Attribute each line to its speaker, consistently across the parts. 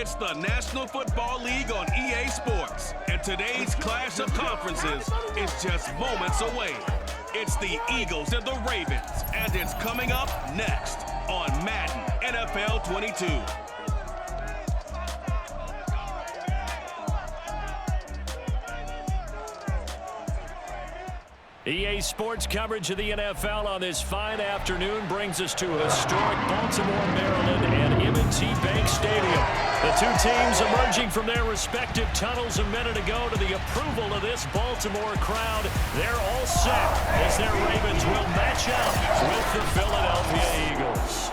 Speaker 1: It's the National Football League on EA Sports, and today's clash of conferences is just moments away. It's the Eagles and the Ravens, and it's coming up next on Madden NFL 22.
Speaker 2: EA Sports coverage of the NFL on this fine afternoon brings us to historic Baltimore, Maryland, and M&T Bank Stadium. The two teams emerging from their respective tunnels a minute ago to the approval of this Baltimore crowd. They're all set as their Ravens will match up with the Philadelphia Eagles.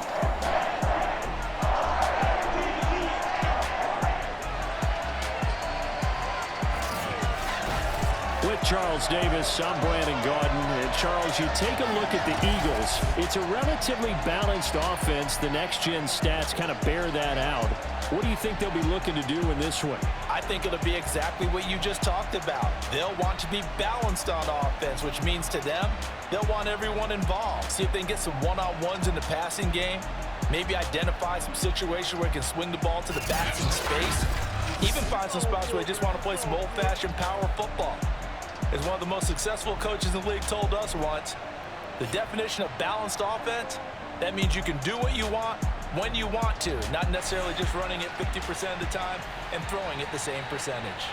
Speaker 2: With Charles Davis, I'm Brandon Gaudin. And Charles, you take a look at the Eagles. It's a relatively balanced offense. The next-gen stats kind of bear that out. What do you think they'll be looking to do in this one?
Speaker 3: I think it'll be exactly what you just talked about. They'll want to be balanced on offense, which means to them, they'll want everyone involved. See if they can get some one-on-ones in the passing game. Maybe identify some situation where they can swing the ball to the backs in space. Even find some spots where they just want to play some old-fashioned power football. As one of the most successful coaches in the league told us once, the definition of balanced offense, that means you can do what you want when you want to, not necessarily just running it 50% of the time and throwing it the same percentage.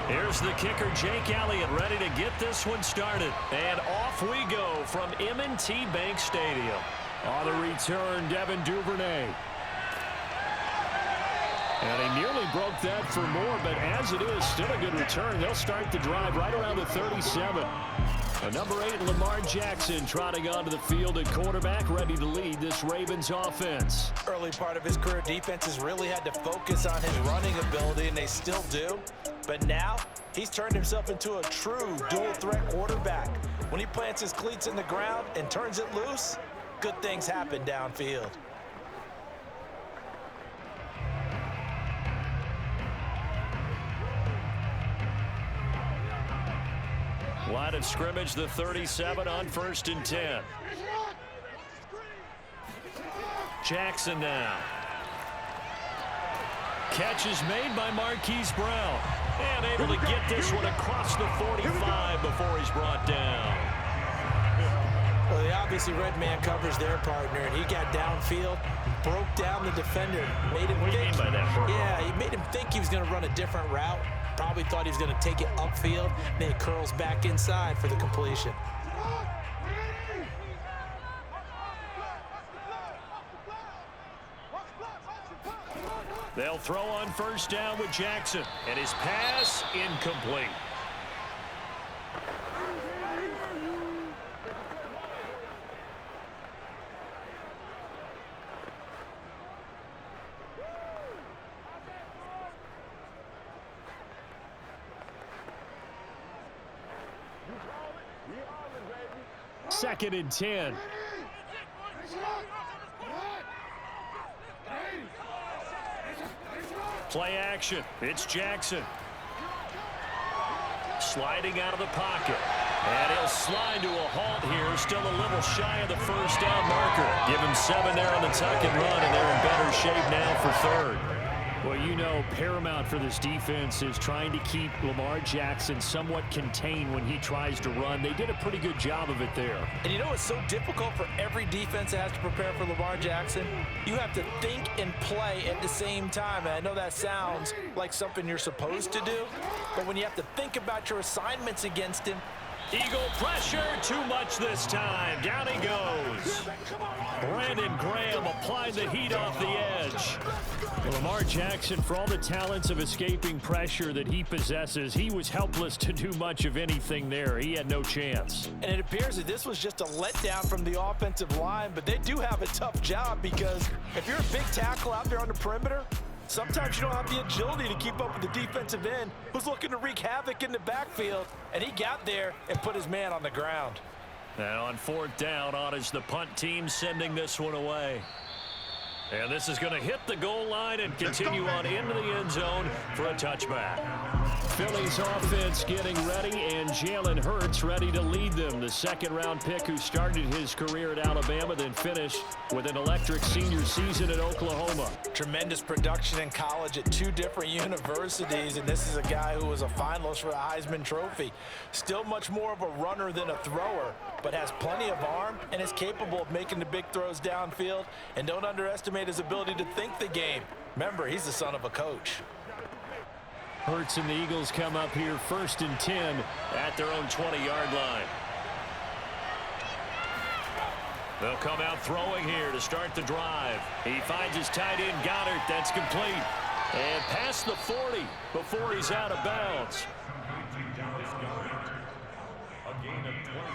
Speaker 2: Here's the kicker, Jake Elliott, ready to get this one started. And off we go from M&T Bank Stadium. On the return, Devin Duvernay. And he nearly broke that for more, but as it is, still a good return. They'll start the drive right around the 37. Number 8, Lamar Jackson, trotting onto the field at quarterback, ready to lead this Ravens offense.
Speaker 3: Early part of his career, defenses really had to focus on his running ability, and they still do. But now, he's turned himself into a true dual-threat quarterback. When he plants his cleats in the ground and turns it loose, good things happen downfield.
Speaker 2: Line of scrimmage, the 37 on 1st and 10. Jackson now. Catch is made by Marquise Brown. And able to get this one across the 45 before he's brought down.
Speaker 3: Well, they obviously red man covers their partner, and he got downfield, broke down the defender, made him
Speaker 2: think. What do you mean by that?
Speaker 3: Yeah, he made him think he was going to run a different route. Probably thought he was going to take it upfield. Then he curls back inside for the completion.
Speaker 2: They'll throw on 1st down with Jackson. And his pass incomplete. Second and 10. Play action. It's Jackson. Sliding out of the pocket. And he'll slide to a halt here. Still a little shy of the 1st down marker. Give him 7 there on the tuck and run, and they're in better shape now for 3rd. Well, you know, paramount for this defense is trying to keep Lamar Jackson somewhat contained when he tries to run. They did a pretty good job of it there.
Speaker 3: And you know it's so difficult for every defense that has to prepare for Lamar Jackson? You have to think and play at the same time. And I know that sounds like something you're supposed to do, but when you have to think about your assignments against him,
Speaker 2: Eagle pressure, too much this time. Down he goes. Brandon Graham applied the heat off the edge. Lamar Jackson, for all the talents of escaping pressure that he possesses, he was helpless to do much of anything there. He had no chance.
Speaker 3: And it appears that this was just a letdown from the offensive line, but they do have a tough job because if you're a big tackle out there on the perimeter, sometimes you don't have the agility to keep up with the defensive end who's looking to wreak havoc in the backfield, and he got there and put his man on the ground.
Speaker 2: And on fourth down, on is the punt team sending this one away. And this is going to hit the goal line and continue on into the end zone for a touchback. Philly's offense getting ready, and Jalen Hurts ready to lead them. The second-round pick who started his career at Alabama, then finished with an electric senior season at Oklahoma.
Speaker 3: Tremendous production in college at 2 different universities, and this is a guy who was a finalist for the Heisman Trophy. Still much more of a runner than a thrower, but has plenty of arm and is capable of making the big throws downfield. And don't underestimate his ability to think the game. Remember, he's the son of a coach.
Speaker 2: Hurts and the Eagles come up here 1st and 10 at their own 20-yard line. They'll come out throwing here to start the drive. He finds his tight end, Goddard. That's complete. And past the 40 before he's out of bounds.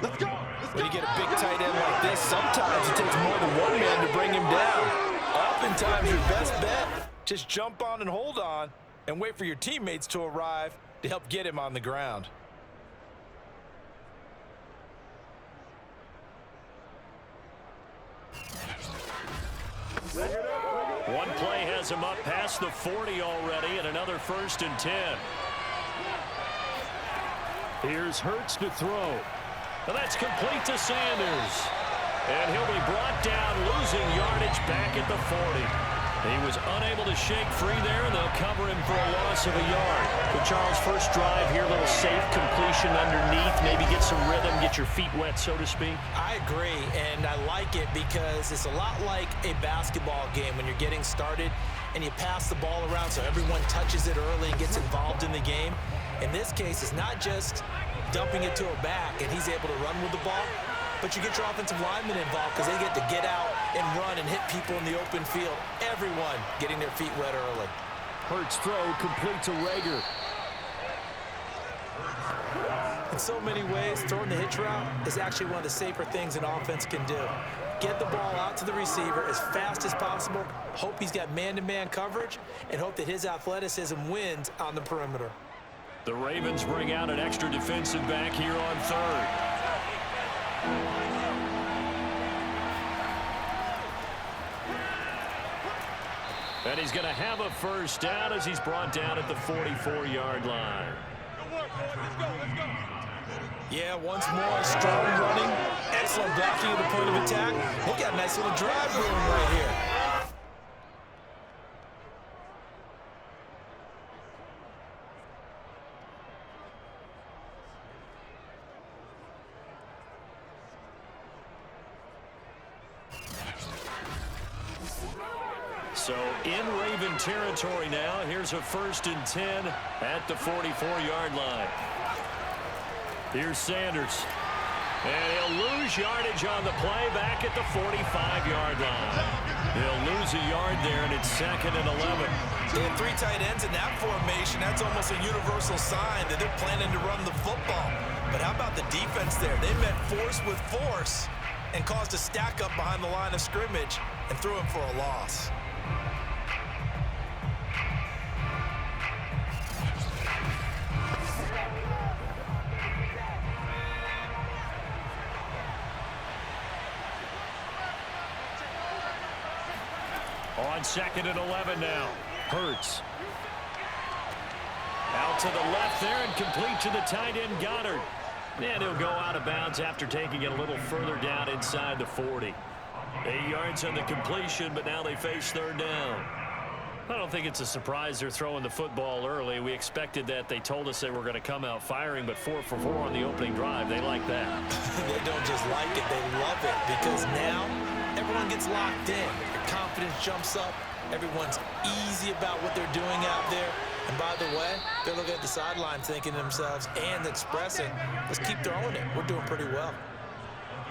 Speaker 4: Let's go.
Speaker 3: When you get a big tight end like this, sometimes it takes more than one man to bring him down. Oftentimes, your best bet, just jump on and hold on and wait for your teammates to arrive to help get him on the ground.
Speaker 2: One play has him up past the 40 already, and another 1st and 10. Here's Hurts to throw. And that's complete to Sanders. And he'll be brought down, losing yardage back at the 40. He was unable to shake free there, and they'll cover him for a loss of a yard. But Charles, first drive here, a little safe completion underneath, maybe get some rhythm, get your feet wet, so to speak.
Speaker 3: I agree, and I like it because it's a lot like a basketball game when you're getting started and you pass the ball around so everyone touches it early and gets involved in the game. In this case, it's not just dumping it to a back and he's able to run with the ball, but you get your offensive linemen involved because they get to get out and run and hit people in the open field. Everyone getting their feet wet early.
Speaker 2: Hurts throw complete to Rager.
Speaker 3: In so many ways, throwing the hitch route is actually one of the safer things an offense can do. Get the ball out to the receiver as fast as possible, hope he's got man-to-man coverage, and hope that his athleticism wins on the perimeter.
Speaker 2: The Ravens bring out an extra defensive back here on 3rd. And he's going to have a first down as he's brought down at the 44-yard line.
Speaker 3: Yeah, once more, strong running, excellent blocking at the point of attack. They got a nice little drive room right here.
Speaker 2: So in Raven territory now. Here's a 1st and 10 at the 44-yard line. Here's Sanders. And he'll lose yardage on the play back at the 45-yard line. He'll lose a yard there, and it's 2nd and 11.
Speaker 3: They have 3 tight ends in that formation. That's almost a universal sign that they're planning to run the football. But how about the defense there? They met force with force and caused a stack up behind the line of scrimmage and threw him for a loss.
Speaker 2: On 2nd and 11 now. Hurts. Out to the left there and complete to the tight end, Goddard. And he'll go out of bounds after taking it a little further down inside the 40. 8 yards on the completion, but now they face 3rd down. I don't think it's a surprise they're throwing the football early. We expected that. They told us they were going to come out firing, but 4 for 4 on the opening drive. They like that.
Speaker 3: They don't just like it, they love it, because now everyone gets locked in. Their confidence jumps up. Everyone's easy about what they're doing out there. And by the way, they're looking at the sideline thinking to themselves and expressing, let's keep throwing it. We're doing pretty well.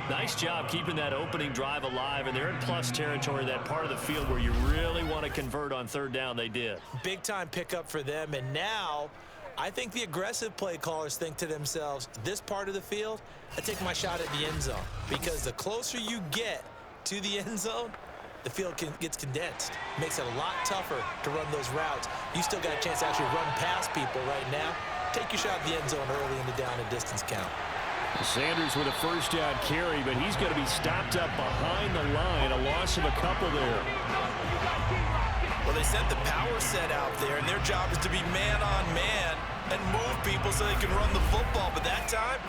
Speaker 2: Nice job keeping that opening drive alive, and they're in plus territory, that part of the field where you really want to convert on third down. They did.
Speaker 3: Big-time pickup for them, and now I think the aggressive play callers think to themselves, this part of the field, I take my shot at the end zone, because the closer you get to the end zone, the field gets condensed. Makes it a lot tougher to run those routes. You still got a chance to actually run past people right now. Take your shot at the end zone early in the down and distance count.
Speaker 2: Sanders with a first down carry, but he's going to be stopped up behind the line. A loss of a couple there.
Speaker 3: Well, they sent the power set out there, and their job is to be man-on-man and move people so they can run the football. But that time,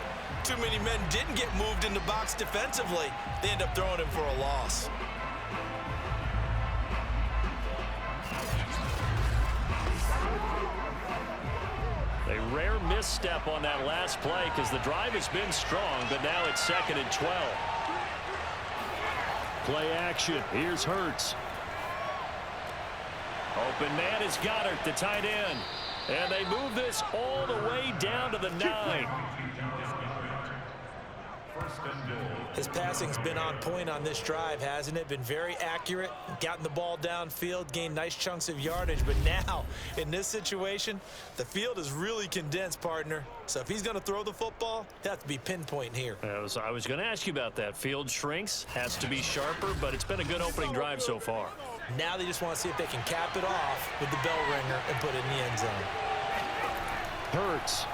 Speaker 3: too many men didn't get moved in the box defensively. They end up throwing him for a loss.
Speaker 2: A rare misstep on that last play because the drive has been strong, but now it's 2nd and 12. Play action. Here's Hurts. Open man is Goddard, the tight end. And they move this all the way down to the 9.
Speaker 3: His passing's been on point on this drive, hasn't it? Been very accurate, gotten the ball downfield, gained nice chunks of yardage. But now, in this situation, the field is really condensed, partner. So if he's going to throw the football, he'll have to be pinpoint here.
Speaker 2: I was going to ask you about that. Field shrinks, has to be sharper, but it's been a good opening drive so far.
Speaker 3: Now they just want to see if they can cap it off with the bell ringer and put it in the end zone.
Speaker 2: Hurts.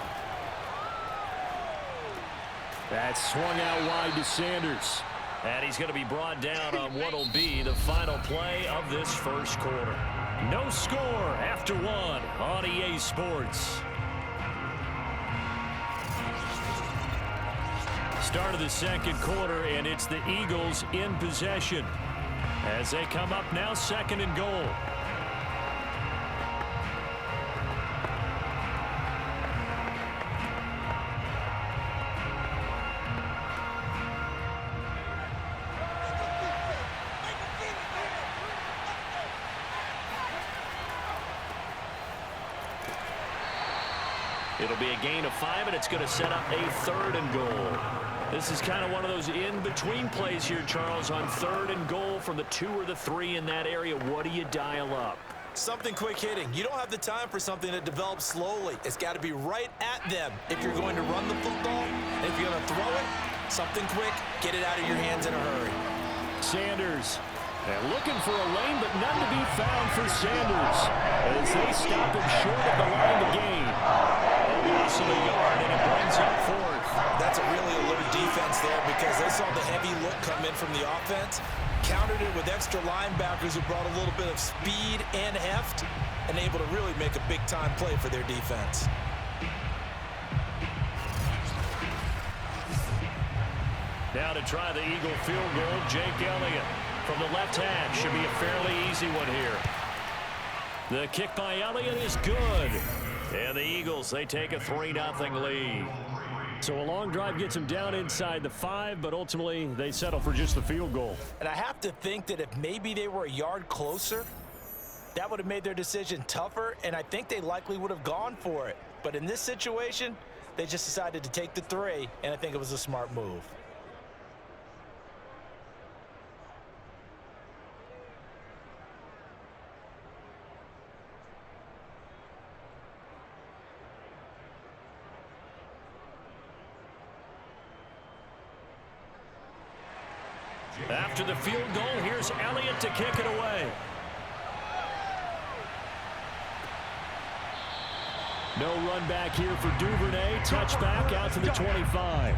Speaker 2: That's swung out wide to Sanders. And he's going to be brought down on what will be the final play of this first quarter. No score after 1 on EA Sports. Start of the second quarter, and it's the Eagles in possession as they come up now 2nd and goal. It'll be a gain of 5, and it's going to set up a 3rd and goal. This is kind of one of those in-between plays here, Charles, on 3rd and goal from the 2 or the 3 in that area. What do you dial up?
Speaker 3: Something quick hitting. You don't have the time for something that develops slowly. It's got to be right at them if you're going to run the football. And if you're going to throw it, something quick, get it out of your hands in a hurry.
Speaker 2: Sanders. And looking for a lane, but none to be found for Sanders as they stop him short of the line to gain. A loss of a yard, and it brings up 4th.
Speaker 3: That's a really alert defense there because they saw the heavy look come in from the offense, countered it with extra linebackers who brought a little bit of speed and heft, and able to really make a big-time play for their defense.
Speaker 2: Now to try the Eagle field goal, Jake Elliott. From the left hash, should be a fairly easy one here. The kick by Elliott is good. And the Eagles, they take a 3-0 lead. So a long drive gets them down inside the 5, but ultimately they settle for just the field goal.
Speaker 3: And I have to think that if maybe they were a yard closer, that would have made their decision tougher, and I think they likely would have gone for it. But in this situation, they just decided to take the 3, and I think it was a smart move.
Speaker 2: After the field goal, here's Elliott to kick it away. No run back here for Duvernay. Touchback out to the 25.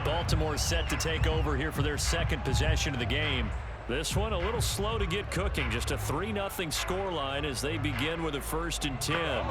Speaker 2: Baltimore set to take over here for their 2nd possession of the game. This one a little slow to get cooking. Just a 3-0 scoreline as they begin with a 1st and 10.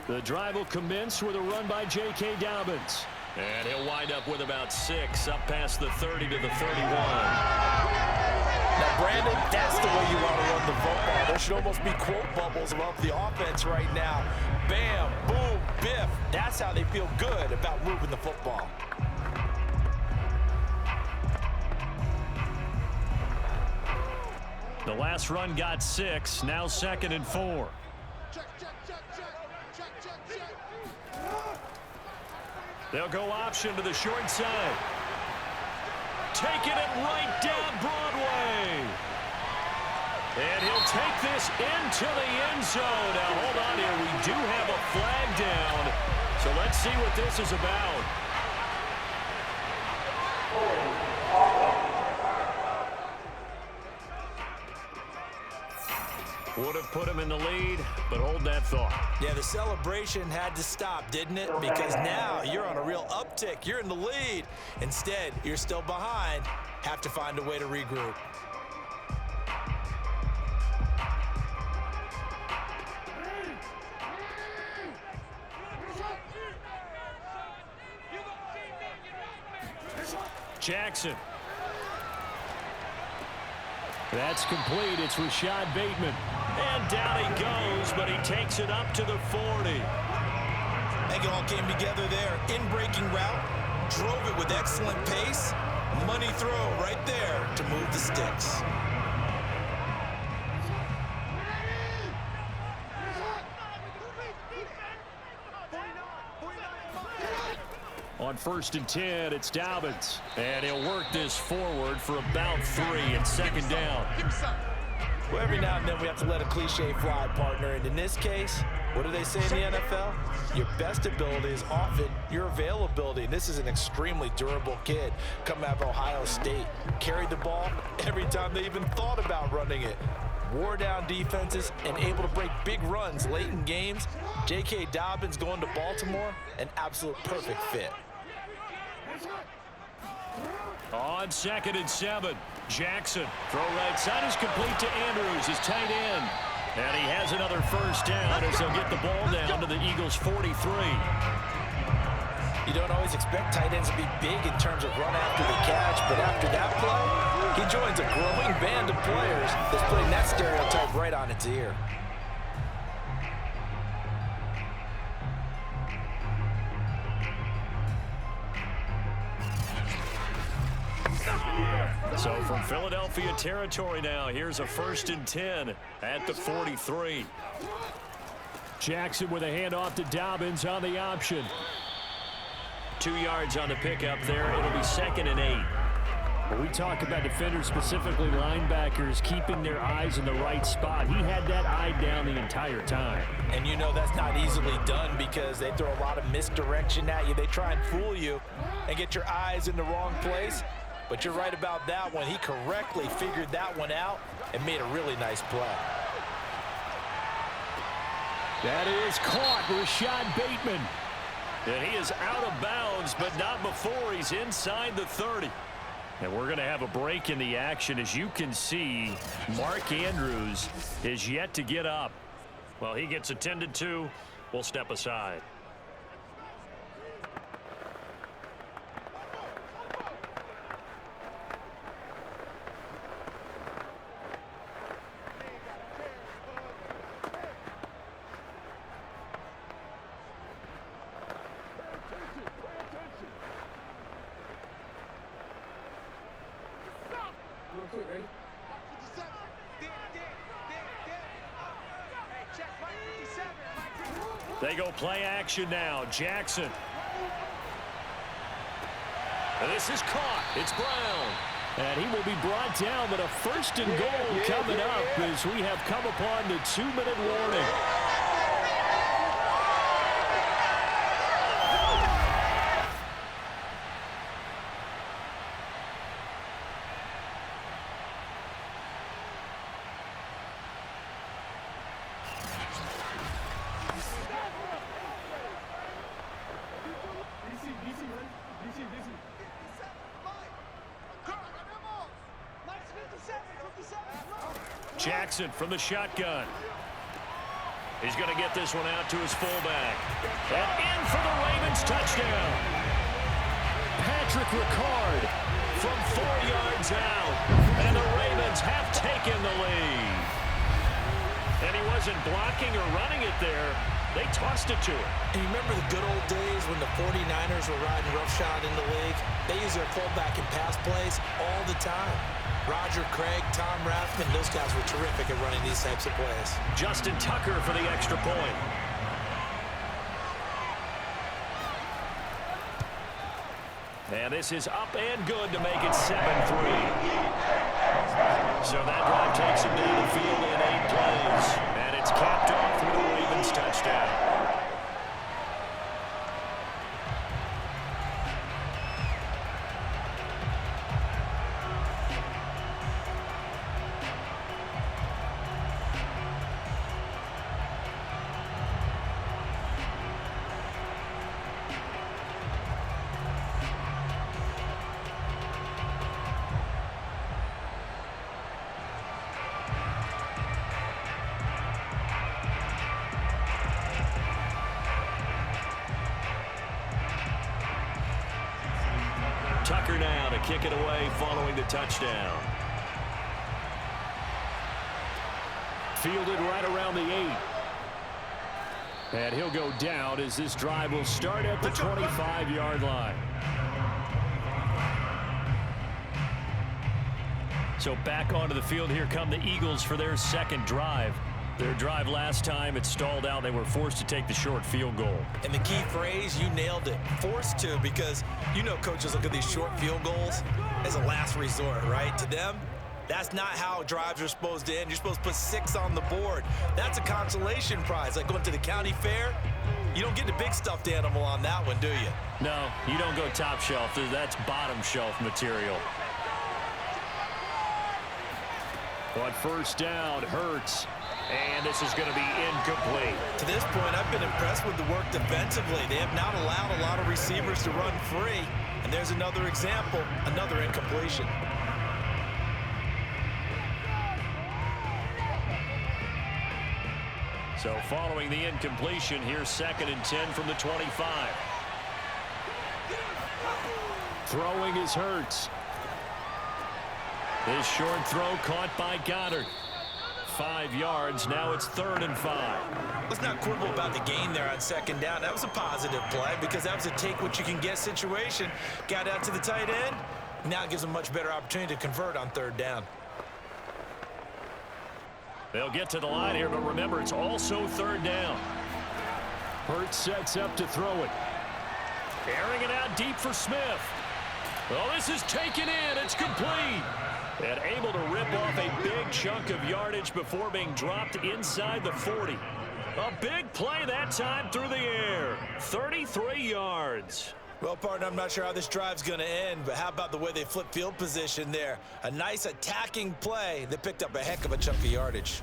Speaker 2: The drive will commence with a run by J.K. Dobbins. And he'll wind up with about 6, up past the 30 to the 31.
Speaker 3: Now, Brandon, that's the way you want to run the football. There should almost be quote bubbles about the offense right now. Bam, boom, biff. That's how they feel good about moving the football.
Speaker 2: The last run got 6, now 2nd and 4. They'll go option to the short side. Taking it right down Broadway. And he'll take this into the end zone. Now, hold on here. We do have a flag down. So let's see what this is about. Would have put him in the lead, but hold that thought.
Speaker 3: Yeah, the celebration had to stop, didn't it? Because now you're on a real uptick. You're in the lead. Instead, you're still behind. Have to find a way to regroup.
Speaker 2: Jackson. That's complete. It's Rashad Bateman. And down he goes, but he takes it up to the 40.
Speaker 3: I think it all came together there. In-breaking route. Drove it with excellent pace. Money throw right there to move the sticks.
Speaker 2: On 1st and 10, it's Dobbins. And he'll work this forward for about 3 and 2nd down.
Speaker 3: Well, every now and then we have to let a cliche fly, partner. And in this case, what do they say in the NFL? Your best ability is often your availability. And this is an extremely durable kid coming out of Ohio State. Carried the ball every time they even thought about running it. Wore down defenses and able to break big runs late in games. J.K. Dobbins going to Baltimore, an absolute perfect fit.
Speaker 2: On 2nd and 7, Jackson. Throw right side is complete to Andrews, his tight end. And he has another 1st down as they'll get the ball down to the Eagles' 43.
Speaker 3: You don't always expect tight ends to be big in terms of run after the catch, but after that play, he joins a growing band of players that's putting that stereotype right on its ear.
Speaker 2: So from Philadelphia territory now, here's a 1st and 10 at the 43. Jackson with a handoff to Dobbins on the option. 2 yards on the pickup there. It'll be 2nd and 8. When we talk about defenders, specifically linebackers, keeping their eyes in the right spot, he had that eye down the entire time.
Speaker 3: And you know that's not easily done because they throw a lot of misdirection at you. They try and fool you and get your eyes in the wrong place. But you're right about that one. He correctly figured that one out and made a really nice play.
Speaker 2: That is caught, Rashad Bateman. And he is out of bounds, but not before he's inside the 30. And we're going to have a break in the action. As you can see, Mark Andrews is yet to get up. Well, he gets attended to. We'll step aside. They go play action now. Jackson. And this is caught. It's Brown. And he will be brought down, but a 1st and goal coming up as we have come upon the 2-minute warning. Jackson from the shotgun. He's going to get this one out to his fullback. And in for the Ravens touchdown. Patrick Ricard from 4 yards out. And the Ravens have taken the lead. And he wasn't blocking or running it there. They tossed it to him.
Speaker 3: And you remember the good old days when the 49ers were riding roughshod in the league? They used their fullback in pass plays all the time. Roger Craig, Tom Rathman, those guys were terrific at running these types of plays.
Speaker 2: Justin Tucker for the extra point. And this is up and good to make it 7-3. So that drive takes him down the field in 8 plays. And it's capped off with a Ravens touchdown. Tucker now to kick it away following the touchdown. Fielded right around the 8. And he'll go down as this drive will start at the 25-yard line. So back onto the field, here come the Eagles for their second drive. Their drive last time, it stalled out. They were forced to take the short field goal.
Speaker 3: And the key phrase, you nailed it, forced to, because you know coaches look at these short field goals as a last resort, right? To them, that's not how drives are supposed to end. You're supposed to put 6 on the board. That's a consolation prize. Like going to the county fair, you don't get the big stuffed animal on that one, do you?
Speaker 2: No, you don't go top shelf. That's bottom shelf material. On first down, Hurts. And this is going to be incomplete.
Speaker 3: To this point, I've been impressed with the work defensively. They have not allowed a lot of receivers to run free. And there's another example, another incompletion.
Speaker 2: So following the incompletion, here's 2nd and 10 from the 25. Throwing is Hurts. This short throw caught by Goddard. 5 yards. Now it's 3rd and 5.
Speaker 3: Let's not quibble about the gain there on 2nd down. That was a positive play because that was a take-what-you-can-get situation. Got out to the tight end. Now it gives them a much better opportunity to convert on 3rd down.
Speaker 2: They'll get to the line here, but remember, it's also 3rd down. Hurts sets up to throw it. Airing it out deep for Smith. Well, this is taken in. It's complete. And able to rip off a big chunk of yardage before being dropped inside the 40. A big play that time through the air. 33 yards.
Speaker 3: Well, partner, I'm not sure how this drive's going to end, but how about the way they flip field position there? A nice attacking play that picked up a heck of a chunk of yardage.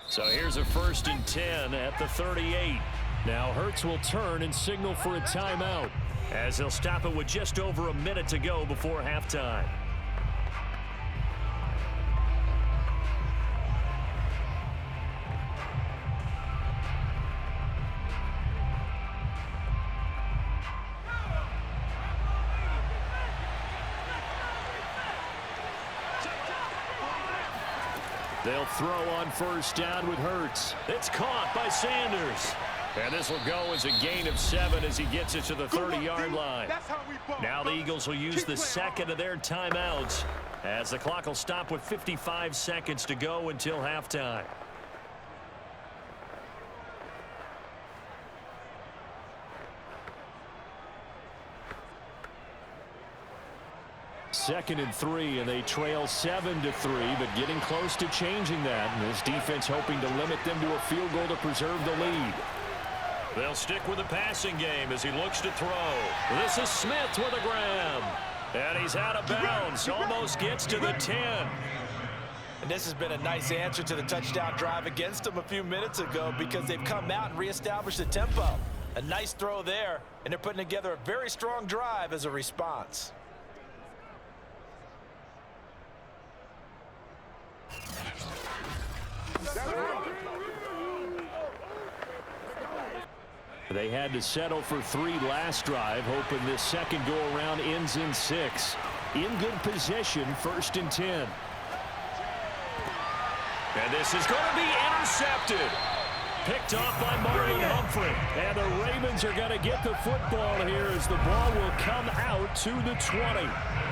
Speaker 2: So here's a 1st and 10 at the 38. Now Hurts will turn and signal for a timeout as he'll stop it with just over a minute to go before halftime. They'll throw on 1st down with Hurts. It's caught by Sanders. And this will go as a gain of 7 as he gets it to the 30-yard line. Now the Eagles will use the 2nd of their timeouts as the clock will stop with 55 seconds to go until halftime. Second and 3, and they trail 7-3, but getting close to changing that. And this defense hoping to limit them to a field goal to preserve the lead. They'll stick with the passing game as he looks to throw. This is Smith with a grab. And he's out of bounds. Almost gets to the 10.
Speaker 3: And this has been a nice answer to the touchdown drive against them a few minutes ago because they've come out and reestablished the tempo. A nice throw there, and they're putting together a very strong drive as a response.
Speaker 2: They had to settle for 3 last drive, hoping this second go-around ends in 6. In good possession, 1st and 10. And this is going to be intercepted. Picked off by Marlon Humphrey. And the Ravens are going to get the football here as the ball will come out to the 20.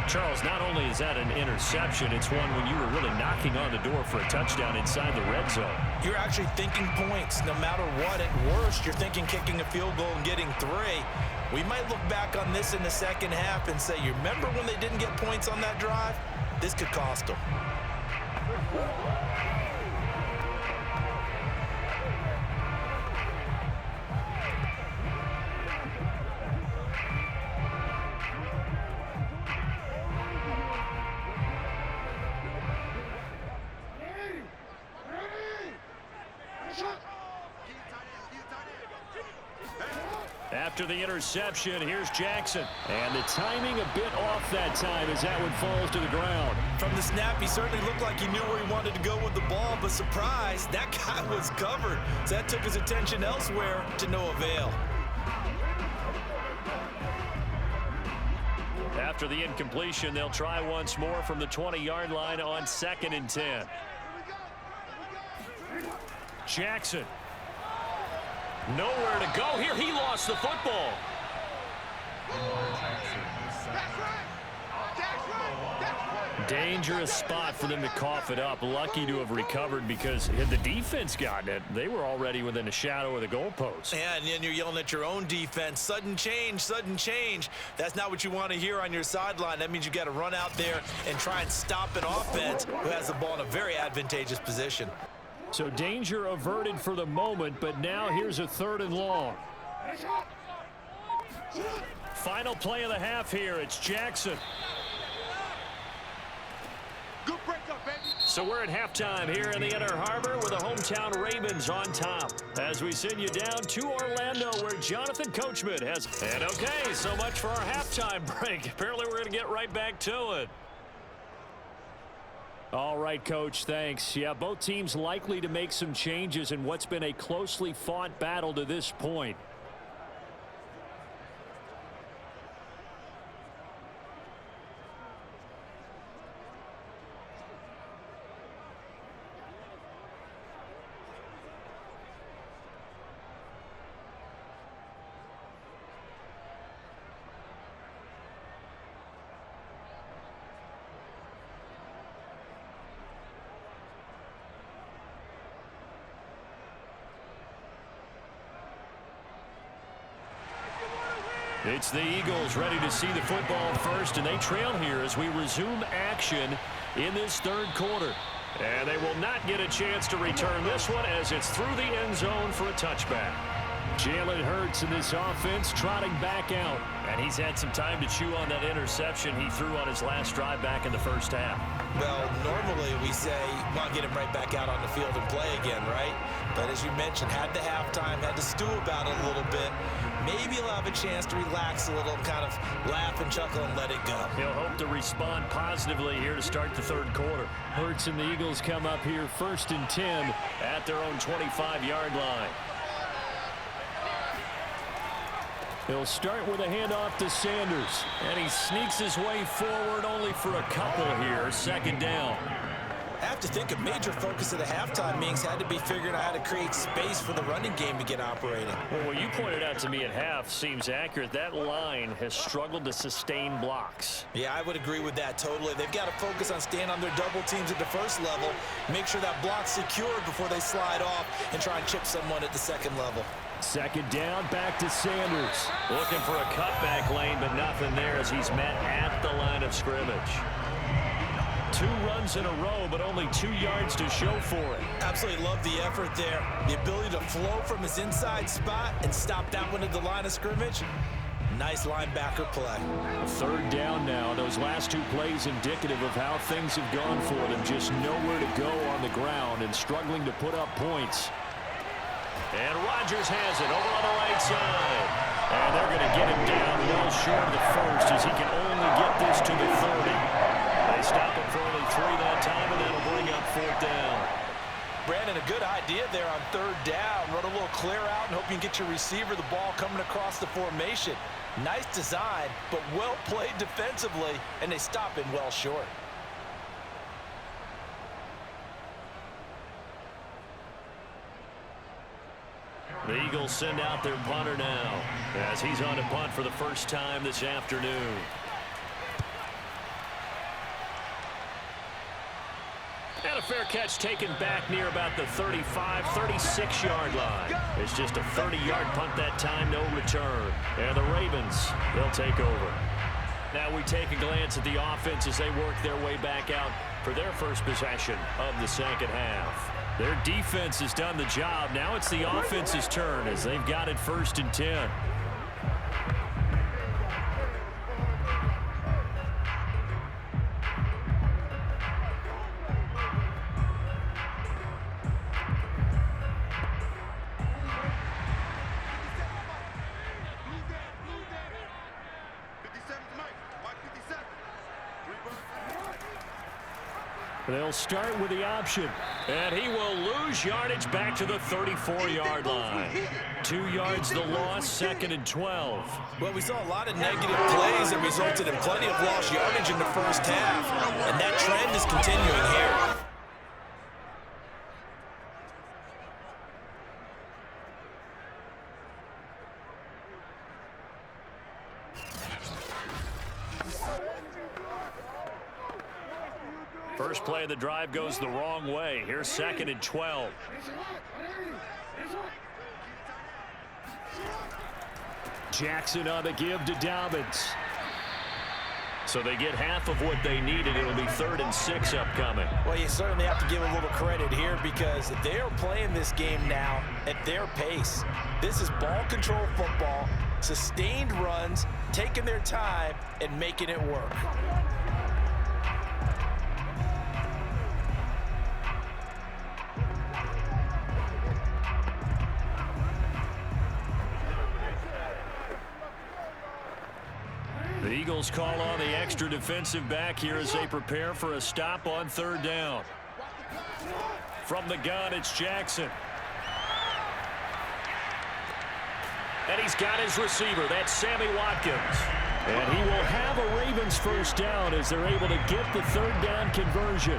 Speaker 2: Charles, not only is that an interception, it's one when you were really knocking on the door for a touchdown inside the red zone.
Speaker 3: You're actually thinking points no matter what. At worst, you're thinking kicking a field goal and getting 3. We might look back on this in the second half and say, you remember when they didn't get points on that drive? This could cost them.
Speaker 2: After the interception, here's Jackson. And the timing a bit off that time as that one falls to the ground.
Speaker 3: From the snap, he certainly looked like he knew where he wanted to go with the ball, but surprise, that guy was covered. So that took his attention elsewhere to no avail.
Speaker 2: After the incompletion, they'll try once more from the 20-yard line on 2nd and 10. Jackson. Nowhere to go here. He lost the football. Dangerous spot for them to cough it up. Lucky to have recovered because had the defense gotten it, they were already within a shadow of the goalpost.
Speaker 3: Yeah, and then you're yelling at your own defense. Sudden change, sudden change. That's not what you want to hear on your sideline. That means you got to run out there and try and stop an offense who has the ball in a very advantageous position.
Speaker 2: So danger averted for the moment, but now here's a 3rd and long. Final play of the half here. It's Jackson.
Speaker 4: Good break up, baby.
Speaker 2: So we're at halftime here in the Inner Harbor with the hometown Ravens on top. As we send you down to Orlando where Jonathan Coachman has... And okay, so much for our halftime break. Apparently we're going to get right back to it. All right, Coach, thanks. Yeah, both teams likely to make some changes in what's been a closely fought battle to this point. It's the Eagles ready to see the football first, and they trail here as we resume action in this 3rd quarter. And they will not get a chance to return this one as it's through the end zone for a touchback. Jalen Hurts in this offense trotting back out. And he's had some time to chew on that interception he threw on his last drive back in the first half.
Speaker 3: Well, normally we say, well, get him right back out on the field and play again, right? But as you mentioned, had the halftime, had to stew about it a little bit. Maybe he'll have a chance to relax a little, kind of laugh and chuckle and let it go.
Speaker 2: He'll hope to respond positively here to start the 3rd quarter. Hurts and the Eagles come up here 1st and 10 at their own 25-yard line. He'll start with a handoff to Sanders, and he sneaks his way forward only for a couple here, 2nd down.
Speaker 3: I have to think a major focus of the halftime meetings had to be figuring out how to create space for the running game to get operating.
Speaker 2: Well, what you pointed out to me at half seems accurate. That line has struggled to sustain blocks.
Speaker 3: Yeah, I would agree with that totally. They've got to focus on staying on their double teams at the 1st level, make sure that block's secured before they slide off and try and chip someone at the 2nd level.
Speaker 2: 2nd down, back to Sanders. Looking for a cutback lane, but nothing there as he's met at the line of scrimmage. 2 runs in a row, but only 2 yards to show for it.
Speaker 3: Absolutely love the effort there. The ability to flow from his inside spot and stop that one at the line of scrimmage. Nice linebacker play.
Speaker 2: 3rd down now. Those last 2 plays indicative of how things have gone for them. Just nowhere to go on the ground and struggling to put up points. And Rodgers has it over on the right side. And they're going to get him down well short of the 1st as he can only get this to the 30. They stop it for only 3 that time, and that'll bring up 4th down.
Speaker 3: Brandon, a good idea there on third down. Run a little clear out and hope you can get your receiver the ball coming across the formation. Nice design, but well played defensively, and they stop it well short.
Speaker 2: The Eagles send out their punter now as he's on to punt for the first time this afternoon. And a fair catch taken back near about the 35, 36-yard line. It's just a 30-yard punt that time, no return. And the Ravens, they'll take over. Now we take a glance at the offense as they work their way back out for their first possession of the second half. Their defense has done the job. Now it's the offense's turn as they've got it 1st and 10. They'll start with the option, and he will lose yardage back to the 34-yard line. 2 yards the loss, 2nd and 12.
Speaker 3: Well, we saw a lot of negative plays that resulted in plenty of lost yardage in the first half, and that trend is continuing here.
Speaker 2: First play of the drive goes the wrong way. Here's 2nd and 12. Jackson on the give to Dobbins. So they get half of what they needed. It'll be 3rd and 6 upcoming.
Speaker 3: Well, you certainly have to give a little credit here because they're playing this game now at their pace. This is ball control football, sustained runs, taking their time, and making it work.
Speaker 2: The Eagles call on the extra defensive back here as they prepare for a stop on 3rd down. From the gun, it's Jackson. And he's got his receiver. That's Sammy Watkins. And he will have a Ravens first down as they're able to get the 3rd down conversion.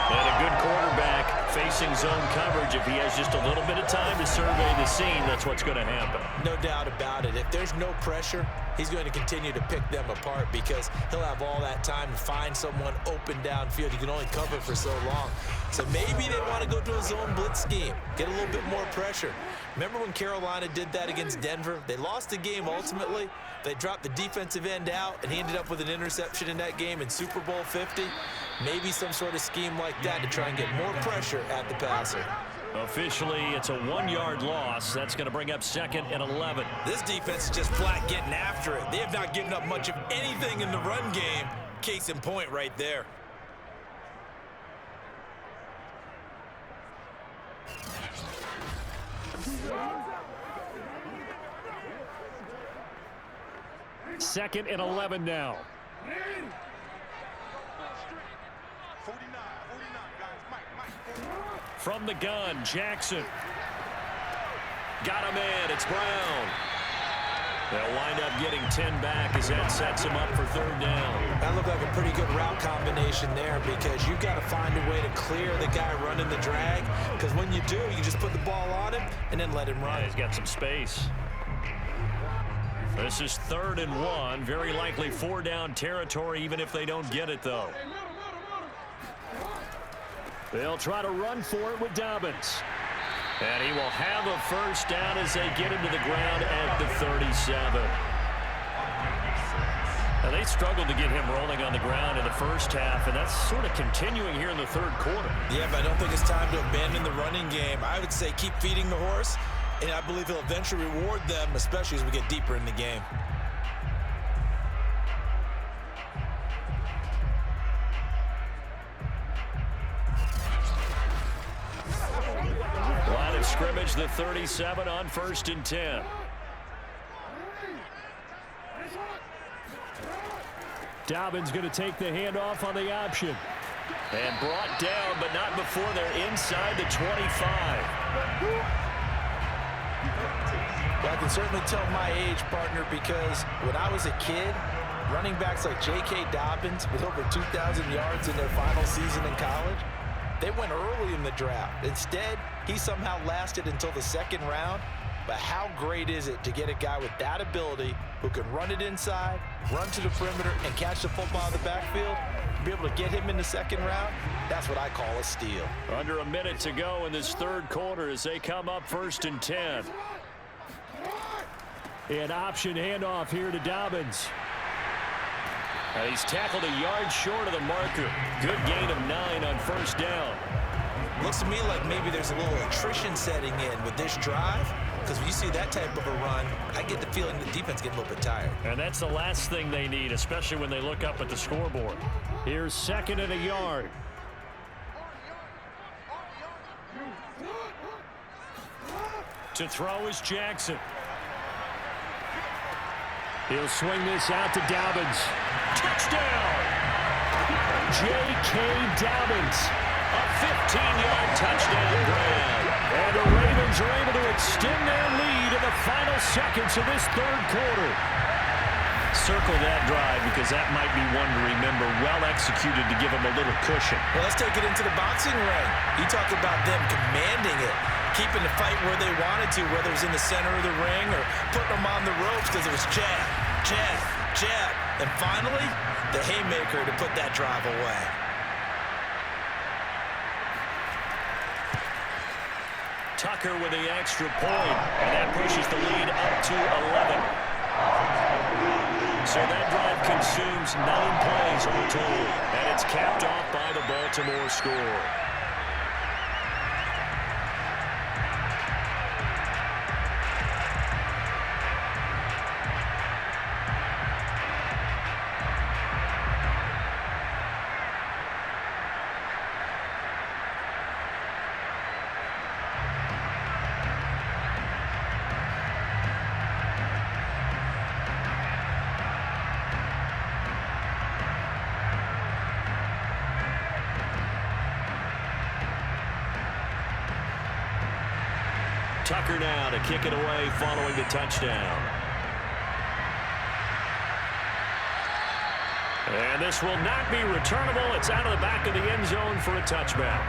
Speaker 2: And a good quarterback facing zone coverage. If he has just a little bit of time to survey the scene, that's what's going to happen.
Speaker 3: No doubt about it. If there's no pressure, he's going to continue to pick them apart because he'll have all that time to find someone open downfield. You can only cover for so long. So maybe they want to go to a zone blitz scheme, get a little bit more pressure. Remember when Carolina did that against Denver? They lost the game ultimately. They dropped the defensive end out, and he ended up with an interception in that game in Super Bowl 50. Maybe some sort of scheme like that to try and get more pressure at the passer.
Speaker 2: Officially, it's a 1-yard loss. That's going to bring up 2nd and 11.
Speaker 3: This defense is just flat getting after it. They have not given up much of anything in the run game. Case in point right there.
Speaker 2: Second and 11 now.
Speaker 4: 49, guys. Mike.
Speaker 2: From the gun, Jackson. Got him in. It's Brown. They'll wind up getting 10 back as that sets him up for 3rd down.
Speaker 3: That looked like a pretty good route combination there because you've got to find a way to clear the guy running the drag because when you do, you just put the ball on him and then let him run.
Speaker 2: Yeah, he's got some space. This is 3rd and 1. Very likely 4-down territory even if they don't get it, though. They'll try to run for it with Dobbins. And he will have a first down as they get him to the ground at the 37. Now, they struggled to get him rolling on the ground in the first half, and that's sort of continuing here in the 3rd quarter.
Speaker 3: Yeah, but I don't think it's time to abandon the running game. I would say keep feeding the horse, and I believe he'll eventually reward them, especially as we get deeper in the game.
Speaker 2: Line of scrimmage, the 37 on 1st and 10. Dobbins going to take the handoff on the option. And brought down, but not before they're inside the 25.
Speaker 3: Well, I can certainly tell my age, partner, because when I was a kid, running backs like J.K. Dobbins with over 2,000 yards in their final season in college, they went early in the draft. Instead, he somehow lasted until the second round. But how great is it to get a guy with that ability who can run it inside, run to the perimeter, and catch the football in the backfield? Be able to get him in the second round, that's what I call a steal.
Speaker 2: Under a minute to go in this third quarter as they come up 1st and 10. An option handoff here to Dobbins. And he's tackled a yard short of the marker. Good gain of 9 on 1st down.
Speaker 3: Looks to me like maybe there's a little attrition setting in with this drive. Because when you see that type of a run, I get the feeling the defense gets a little bit tired.
Speaker 2: And that's the last thing they need, especially when they look up at the scoreboard. Here's 2nd and a yard. To throw is Jackson. He'll swing this out to Dobbins. Touchdown! J.K. Dobbins. A 15-yard touchdown grab. And the Ravens are able to extend their lead in the final seconds of this third quarter. Circle that drive because that might be one to remember. Well executed to give them a little cushion.
Speaker 3: Well, let's take it into the boxing ring. You talk about them commanding it, keeping the fight where they wanted to, whether it was in the center of the ring or putting them on the ropes because it was jab, jab, jab. And finally, the haymaker to put that drive away.
Speaker 2: Tucker with the extra point, and that pushes the lead up to 11. So that drive consumes 9 plays all told, and it's capped off by the Baltimore score. Tucker now to kick it away following the touchdown. And this will not be returnable. It's out of the back of the end zone for a touchback.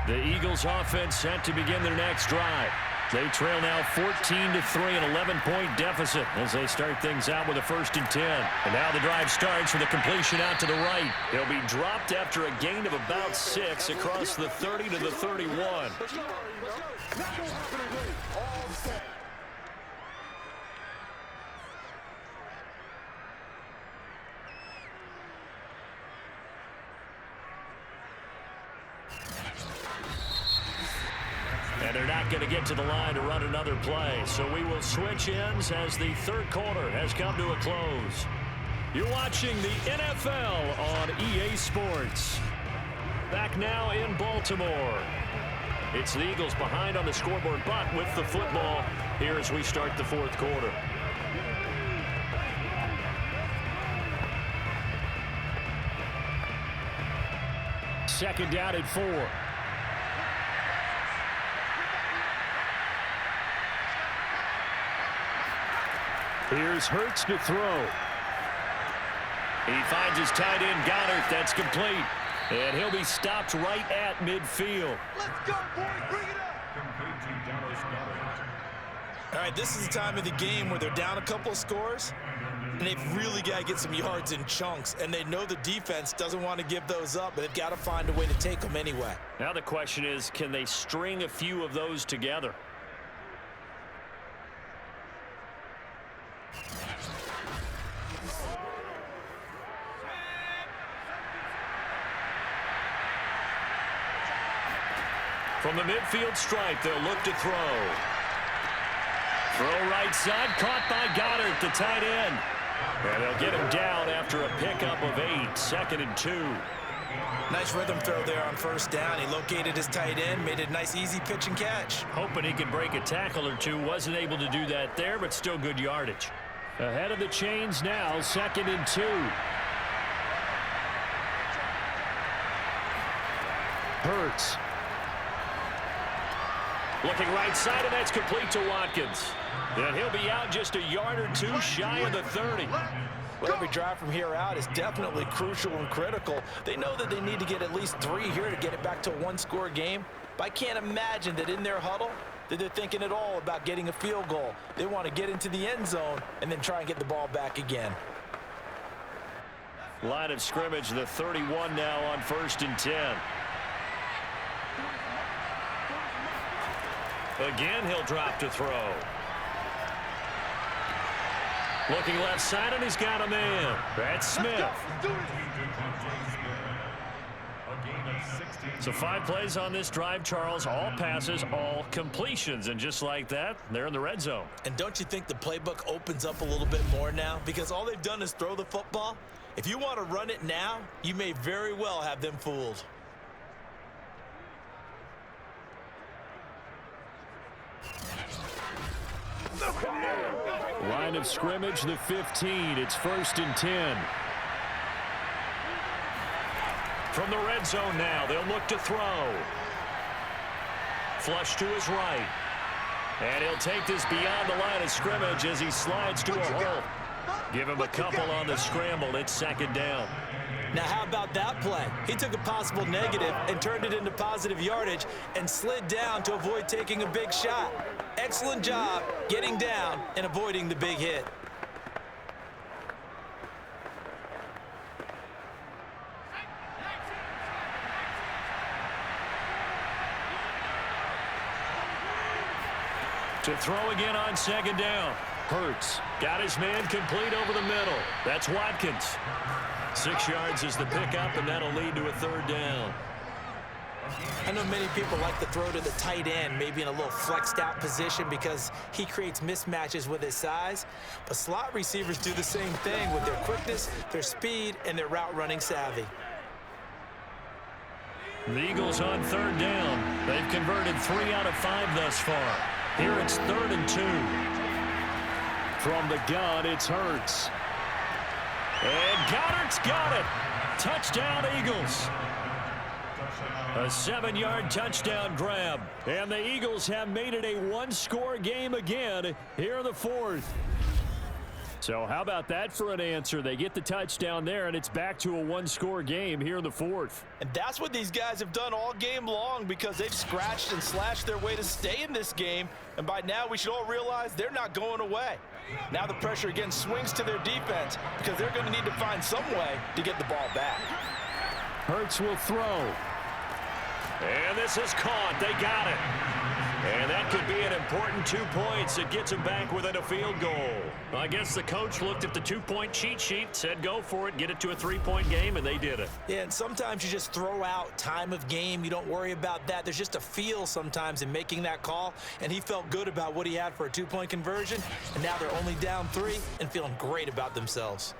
Speaker 2: The Eagles offense set to begin their next drive. They trail now 14-3, an 11-point deficit as they start things out with a 1st and 10. And now the drive starts with a completion out to the right. They'll be dropped after a gain of about 6 across the 30 to the 31. And they're not going to get to the line to run another play. So we will switch ends as the third quarter has come to a close. You're watching the NFL on EA Sports. Back now in Baltimore. It's the Eagles behind on the scoreboard, but with the football here as we start the fourth quarter. Second down at 4. Here's Hurts to throw. He finds his tight end, Goddard. That's complete. And he'll be stopped right at midfield.
Speaker 4: Let's go, boys. Bring it up.
Speaker 3: All right, this is the time of the game where they're down a couple of scores, and they've really got to get some yards in chunks, and they know the defense doesn't want to give those up, but they've got to find a way to take them anyway.
Speaker 2: Now the question is, can they string a few of those together? From the midfield stripe, they'll look to throw. Throw right side, caught by Goddard, the tight end. And they'll get him down after a pickup of 8, 2nd and 2.
Speaker 3: Nice rhythm throw there on first down. He located his tight end, made it a nice, easy pitch and catch.
Speaker 2: Hoping he could break a tackle or two. Wasn't able to do that there, but still good yardage. Ahead of the chains now, 2nd and 2. Hurts. Looking right side, and that's complete to Watkins. And he'll be out just a yard or two shy of the 30.
Speaker 3: Well, every drive from here out is definitely crucial and critical. They know that they need to get at least 3 here to get it back to a one-score game. But I can't imagine that in their huddle that they're thinking at all about getting a field goal. They want to get into the end zone and then try and get the ball back again.
Speaker 2: Line of scrimmage, the 31 now on 1st and 10. Again, he'll drop to throw. Looking left side, and he's got a man. That's Smith. So 5 plays on this drive, Charles. All passes, all completions. And just like that, they're in the red zone.
Speaker 3: And don't you think the playbook opens up a little bit more now? Because all they've done is throw the football. If you want to run it now, you may very well have them fooled.
Speaker 2: Line of scrimmage, the 15. It's 1st and 10. From the red zone now, they'll look to throw. Flush to his right. And he'll take this beyond the line of scrimmage as he slides to a hole. Give him a couple on the scramble. It's 2nd down.
Speaker 3: Now, how about that play? He took a possible negative and turned it into positive yardage and slid down to avoid taking a big shot. Excellent job getting down and avoiding the big hit.
Speaker 2: To throw again on 2nd down. Hurts. Got his man complete over the middle. That's Watkins. 6 yards is the pickup, and that'll lead to a 3rd down.
Speaker 3: I know many people like to throw to the tight end, maybe in a little flexed out position because he creates mismatches with his size. But slot receivers do the same thing with their quickness, their speed, and their route running savvy.
Speaker 2: The Eagles on 3rd down. They've converted 3 out of 5 thus far. Here it's 3rd and 2. From the gun, it's Hurts. And Goddard's got it. Touchdown, Eagles. A 7-yard touchdown grab. And the Eagles have made it a one-score game again here in the 4th. So how about that for an answer? They get the touchdown there, and it's back to a one-score game here in the 4th.
Speaker 3: And that's what these guys have done all game long because they've scratched and slashed their way to stay in this game. And by now, we should all realize they're not going away. Now the pressure again swings to their defense because they're going to need to find some way to get the ball back.
Speaker 2: Hurts will throw. And this is caught. They got it. And that could be an important 2 points. It gets them back within a field goal. I guess the coach looked at the 2-point cheat sheet, said go for it, get it to a 3-point game, and they did it.
Speaker 3: Yeah, and sometimes you just throw out time of game. You don't worry about that. There's just a feel sometimes in making that call, and he felt good about what he had for a 2-point conversion, and now they're only down 3 and feeling great about themselves.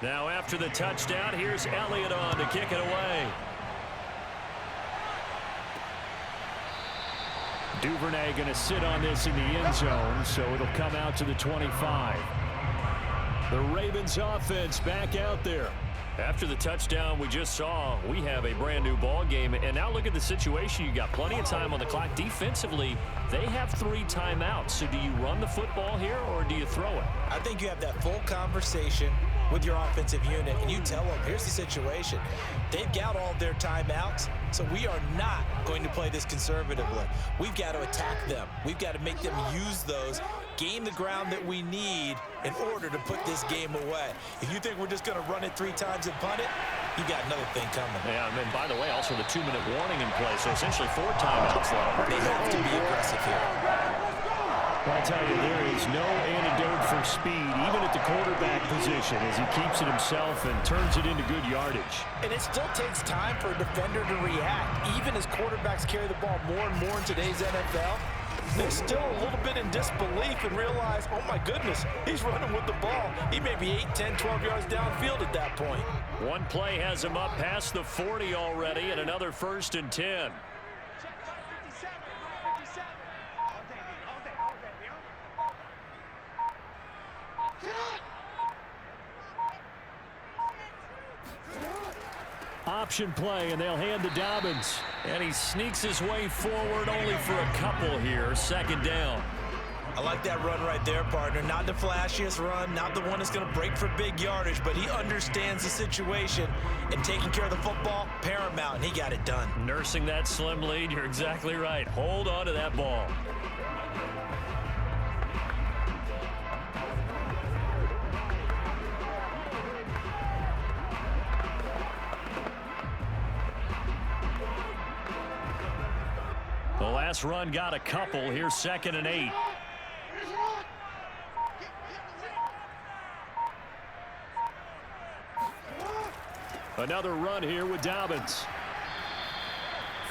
Speaker 2: Now after the touchdown, here's Elliott on to kick it away. Duvernay going to sit on this in the end zone, so it'll come out to the 25. The Ravens offense back out there. After the touchdown we just saw, we have a brand new ball game. And now look at the situation. You got plenty of time on the clock. Defensively, they have 3 timeouts. So do you run the football here or do you throw it?
Speaker 3: I think you have that full conversation with your offensive unit, and you tell them, here's the situation. They've got all their timeouts, so we are not going to play this conservatively. We've got to attack them. We've got to make them use those, gain the ground that we need in order to put this game away. If you think we're just going to run it 3 times and punt it, you got another thing coming.
Speaker 2: Yeah, and by the way, also the 2-minute warning in play, so essentially 4 timeouts left.
Speaker 3: They have to be aggressive here.
Speaker 2: I tell you, there is no antidote for speed, even at the quarterback position, as he keeps it himself and turns it into good yardage.
Speaker 3: And it still takes time for a defender to react. Even as quarterbacks carry the ball more and more in today's NFL, they're still a little bit in disbelief and realize, oh my goodness, he's running with the ball. He may be 8, 10, 12 yards downfield at that point.
Speaker 2: One play has him up past the 40 already, and another 1st and 10. Option play, and they'll hand to Dobbins. And he sneaks his way forward only for a couple here. 2nd down.
Speaker 3: I like that run right there, partner. Not the flashiest run, not the one that's going to break for big yardage, but he understands the situation, and taking care of the football, paramount, and he got it done.
Speaker 2: Nursing that slim lead, you're exactly right. Hold on to that ball. The last run got a couple. Here's 2nd and 8. Another run here with Dobbins.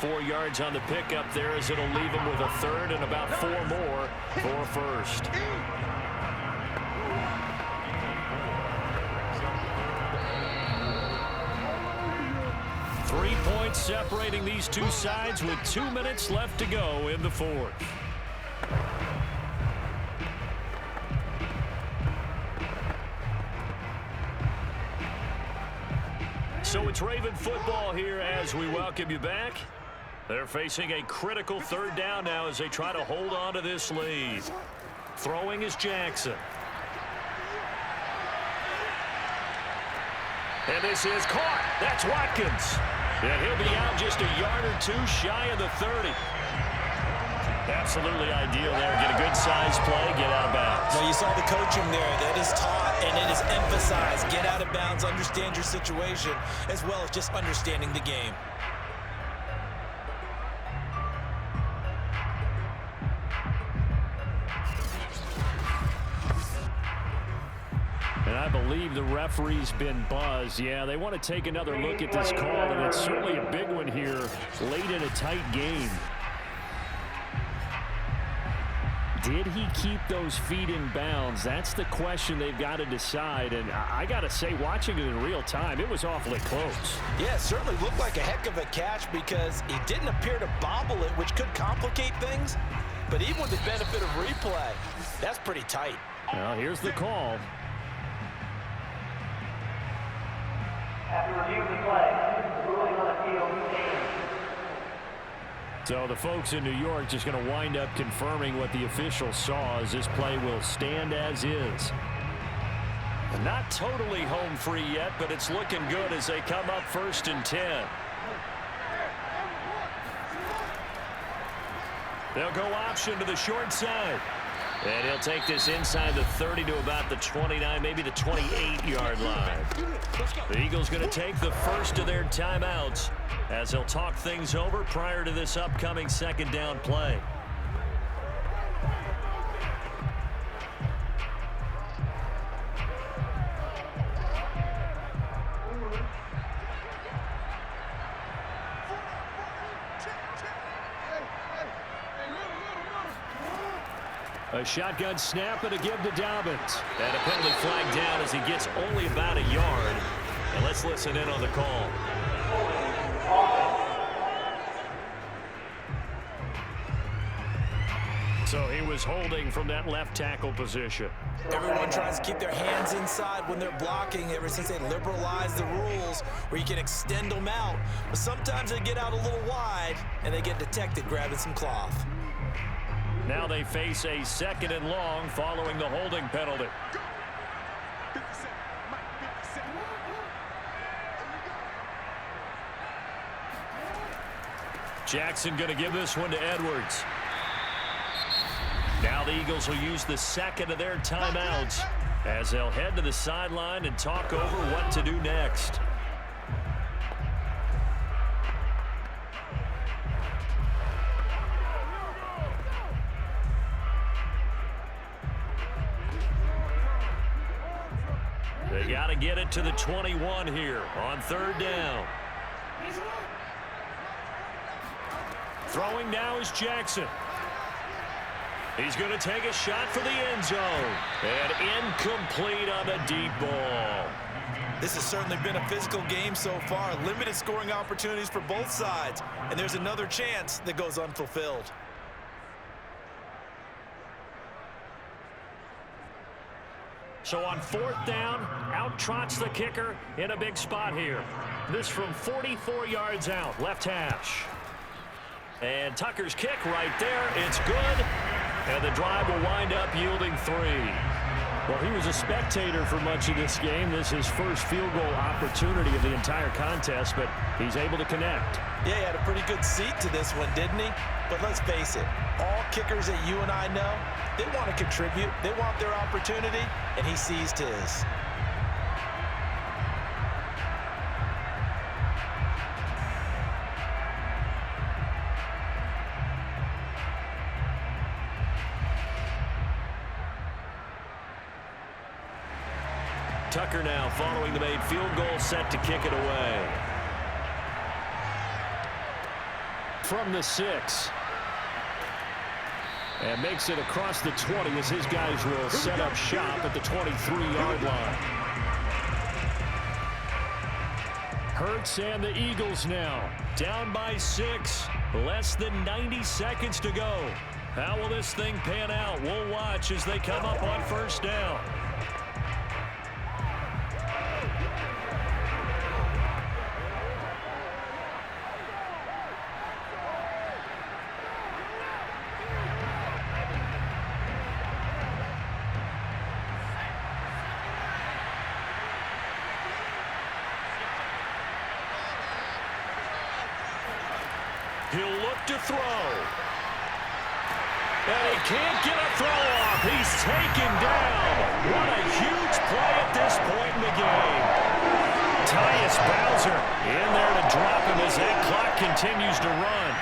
Speaker 2: 4 yards on the pickup there, as it'll leave him with a 3rd and about 4 more for 1st. Points separating these two sides with 2 minutes left to go in the 4th. So it's Raven football here as we welcome you back. They're facing a critical 3rd down now as they try to hold on to this lead. Throwing is Jackson. And this is caught. That's Watkins. And he'll be out just a yard or 2 shy of the 30. Absolutely ideal there. Get a good size play, get out of bounds.
Speaker 3: Well, you saw the coaching there. That is taught and it is emphasized. Get out of bounds, understand your situation, as well as just understanding the game.
Speaker 2: And I believe the referee's been buzzed. Yeah, they want to take another look at this call, and it's certainly a big one here late in a tight game. Did he keep those feet in bounds? That's the question they've got to decide. And I got to say, watching it in real time, it was awfully close.
Speaker 3: Yeah, it certainly looked like a heck of a catch because he didn't appear to bobble it, which could complicate things. But even with the benefit of replay, that's pretty tight.
Speaker 2: Well, here's the call.
Speaker 5: After reviewing the play, ruling on the field stands.
Speaker 2: So the folks in New York just going to wind up confirming what the officials saw, as this play will stand as is. Not totally home free yet, but it's looking good as they come up 1st and 10. They'll go option to the short side. And he'll take this inside the 30 to about the 29, maybe the 28-yard line. The Eagles going to take the first of their timeouts as they'll talk things over prior to this upcoming 2nd down play. A shotgun snap and a give to Dobbins. And a penalty flag down as he gets only about a yard. And let's listen in on the call. So he was holding from that left tackle position.
Speaker 3: Everyone tries to keep their hands inside when they're blocking ever since they liberalized the rules where you can extend them out. But sometimes they get out a little wide and they get detected grabbing some cloth.
Speaker 2: Now they face a 2nd and long following the holding penalty. Jackson going to give this one to Edwards. Now the Eagles will use the 2nd of their timeouts as they'll head to the sideline and talk over what to do next. They got to get it to the 21 here on 3rd down. Throwing now is Jackson. He's going to take a shot for the end zone. And incomplete on the deep ball.
Speaker 3: This has certainly been a physical game so far. Limited scoring opportunities for both sides. And there's another chance that goes unfulfilled.
Speaker 2: So on 4th down, out trots the kicker in a big spot here. This from 44 yards out, left hash. And Tucker's kick right there. It's good. And the drive will wind up yielding 3. Well, he was a spectator for much of this game. This is his first field goal opportunity of the entire contest, but he's able to connect.
Speaker 3: Yeah, he had a pretty good seat to this one, didn't he? But let's face it, all kickers that you and I know, they want to contribute. They want their opportunity, and he seized his.
Speaker 2: Tucker now following the made field goal, set to kick it away. From the 6. And makes it across the 20 as his guys will set up shop at the 23-yard line. Hurts and the Eagles now down by 6. Less than 90 seconds to go. How will this thing pan out? We'll watch as they come up on 1st down. He'll look to throw. And he can't get a throw off. He's taken down. What a huge play at this point in the game. Tyus Bowser in there to drop him as that clock continues to run.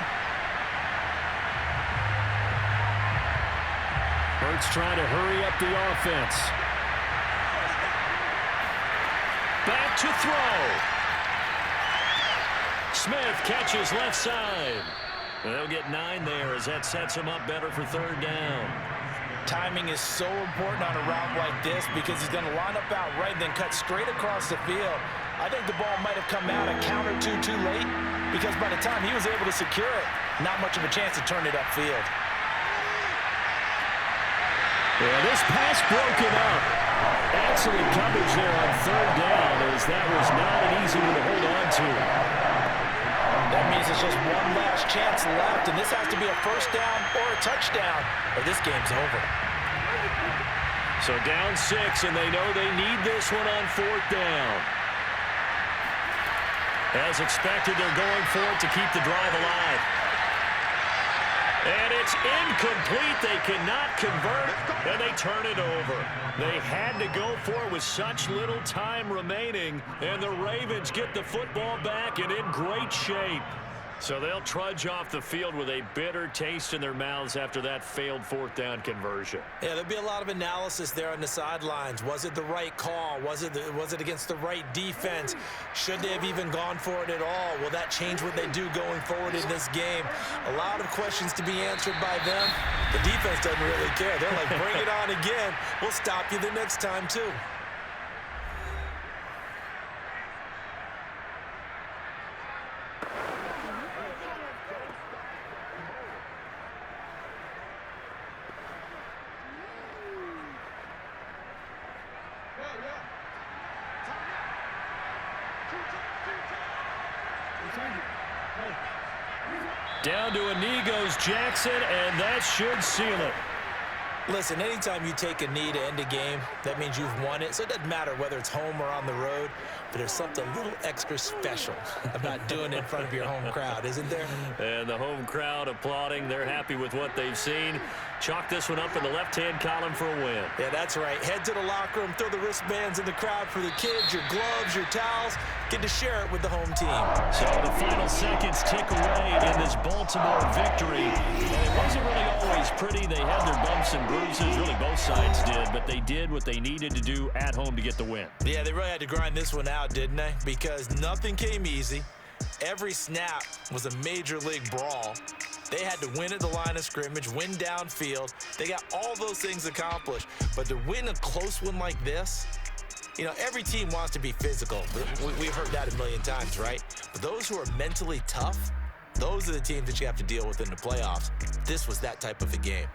Speaker 2: Hurts trying to hurry up the offense. Back to throw. Smith catches left side. They'll get 9 there as that sets him up better for 3rd down.
Speaker 3: Timing is so important on a route like this because he's going to line up out right and then cut straight across the field. I think the ball might have come out a count or two too late because by the time he was able to secure it, not much of a chance to turn it upfield.
Speaker 2: Yeah, this pass broken up. Excellent coverage there on 3rd down as that was not an easy one to hold on to.
Speaker 3: That means it's just one last chance left, and this has to be a 1st down or a touchdown, or this game's over.
Speaker 2: So down 6, and they know they need this one on 4th down. As expected, they're going for it to keep the drive alive. And it's incomplete. They cannot convert, and they turn it over. They had to go for it with such little time remaining, and the Ravens get the football back and in great shape. So they'll trudge off the field with a bitter taste in their mouths after that failed 4th down conversion.
Speaker 3: Yeah, there'll be a lot of analysis there on the sidelines. Was it the right call? Was it against the right defense? Should they have even gone for it at all? Will that change what they do going forward in this game? A lot of questions to be answered by them. The defense doesn't really care. They're like, bring it on again. We'll stop you the next time, too.
Speaker 2: Down to a knee goes Jackson, and that should seal it.
Speaker 3: Listen, anytime you take a knee to end a game, that means you've won it. So it doesn't matter whether it's home or on the road. but there's something a little extra special about doing it in front of your home crowd, isn't there?
Speaker 2: And the home crowd applauding. They're happy with what they've seen. Chalk this one up in the left-hand column for a win.
Speaker 3: Yeah, that's right. Head to the locker room, throw the wristbands in the crowd for the kids, your gloves, your towels. Get to share it with the home team.
Speaker 2: So the final seconds tick away in this Baltimore victory. And it wasn't really always pretty. They had their bumps and bruises. Really, both sides did. But they did what they needed to do at home to get the win.
Speaker 3: Yeah, they really had to grind this one out, didn't they? Because nothing came easy. Every snap was a major league brawl. They had to win at the line of scrimmage, win downfield. They got all those things accomplished. But to win a close one like this, you know, every team wants to be physical. We've heard that a million times, right? But those who are mentally tough, those are the teams that you have to deal with in the playoffs. This was that type of a game.